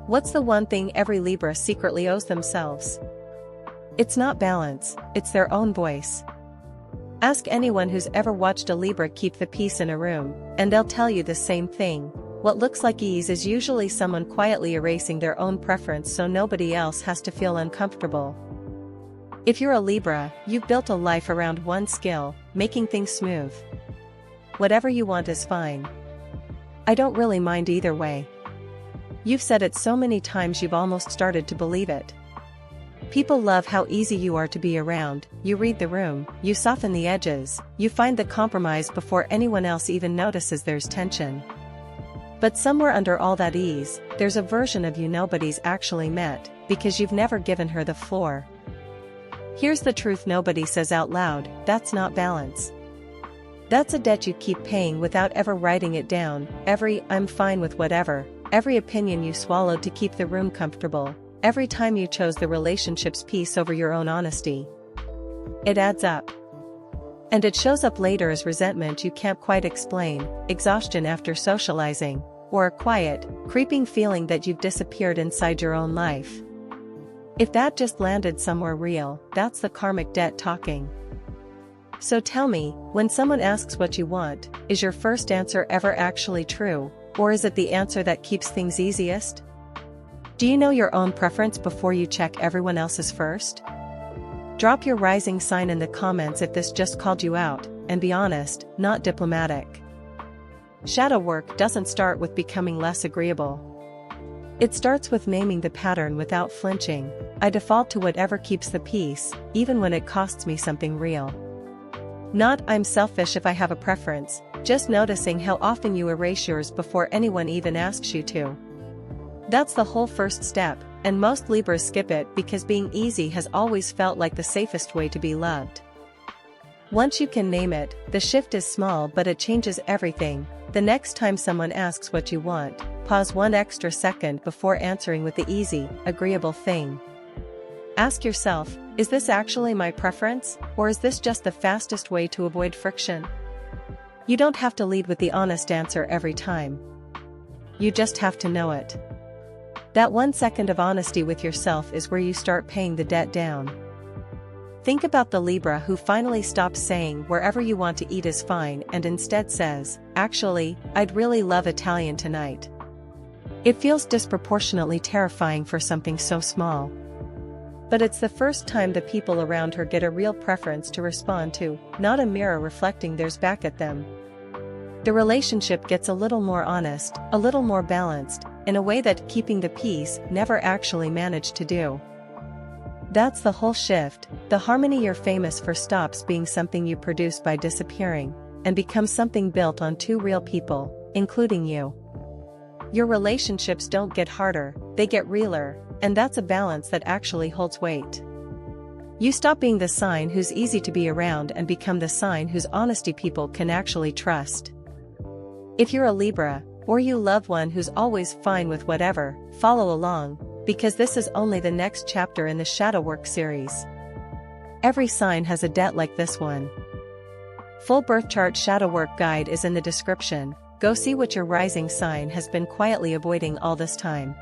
What's the one thing every Libra secretly owes themselves? It's not balance, it's their own voice. Ask anyone who's ever watched a Libra keep the peace in a room, and they'll tell you the same thing. What looks like ease is usually someone quietly erasing their own preference so nobody else has to feel uncomfortable. If you're a Libra, you've built a life around one skill, making things smooth. Whatever you want is fine. I don't really mind either way. You've said it so many times you've almost started to believe it. People love how easy you are to be around. You read the room, you soften the edges, you find the compromise before anyone else even notices there's tension. But somewhere under all that ease, there's a version of you nobody's actually met, because you've never given her the floor. Here's the truth nobody says out loud: that's not balance. That's a debt you keep paying without ever writing it down. Every "I'm fine with whatever," every opinion you swallowed to keep the room comfortable, every time you chose the relationship's peace over your own honesty. It adds up. And it shows up later as resentment you can't quite explain, exhaustion after socializing, or a quiet, creeping feeling that you've disappeared inside your own life. If that just landed somewhere real, that's the karmic debt talking. So tell me, when someone asks what you want, is your first answer ever actually true, or is it the answer that keeps things easiest? Do you know your own preference before you check everyone else's first? Drop your rising sign in the comments if this just called you out, and be honest, not diplomatic. Shadow work doesn't start with becoming less agreeable. It starts with naming the pattern without flinching. I default to whatever keeps the peace, even when it costs me something real. Not "I'm selfish if I have a preference," just noticing how often you erase yours before anyone even asks you to. That's the whole first step, and most Libras skip it because being easy has always felt like the safest way to be loved. Once you can name it, the shift is small but it changes everything. The next time someone asks what you want, pause one extra second before answering with the easy, agreeable thing. Ask yourself, is this actually my preference, or is this just the fastest way to avoid friction? You don't have to lead with the honest answer every time. You just have to know it. That 1 second of honesty with yourself is where you start paying the debt down. Think about the Libra who finally stops saying "wherever you want to eat is fine" and instead says, "Actually, I'd really love Italian tonight." It feels disproportionately terrifying for something so small. But it's the first time the people around her get a real preference to respond to, not a mirror reflecting theirs back at them. The relationship gets a little more honest, a little more balanced, in a way that keeping the peace never actually managed to do. That's the whole shift. The harmony you're famous for stops being something you produce by disappearing, and becomes something built on two real people, including you. Your relationships don't get harder, they get realer, and that's a balance that actually holds weight. You stop being the sign who's easy to be around and become the sign whose honesty people can actually trust. If you're a Libra, or you love one who's always fine with whatever, follow along, because this is only the next chapter in the Shadow Work series. Every sign has a debt like this one. Full birth chart Shadow Work guide is in the description. Go see what your rising sign has been quietly avoiding all this time.